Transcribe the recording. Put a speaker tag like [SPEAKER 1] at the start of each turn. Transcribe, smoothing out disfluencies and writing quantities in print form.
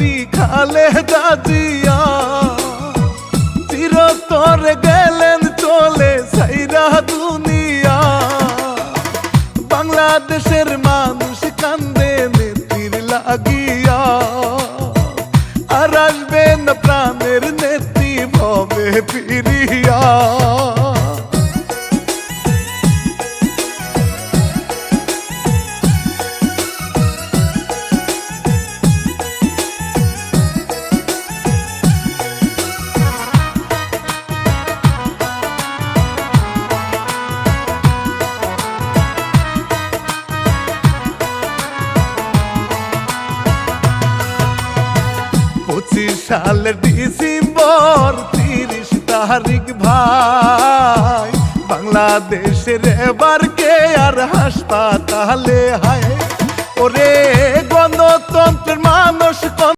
[SPEAKER 1] নেত্রী খালেদা জিয়া চিরতরে গেলেন চলে সাইরা দুনিয়া। বাংলাদেশের মানুষ কান্দে নেত্রীর লাগিয়া, আর আসবে না প্রাণের নেত্রী ভবে ফিরিয়া। সালের ডিসেম্বর 30 তারিখ ভাই, বাংলাদেশের এবার কে আর হাসপাতালে হায়। ওরে গণতন্ত্রের মানুষ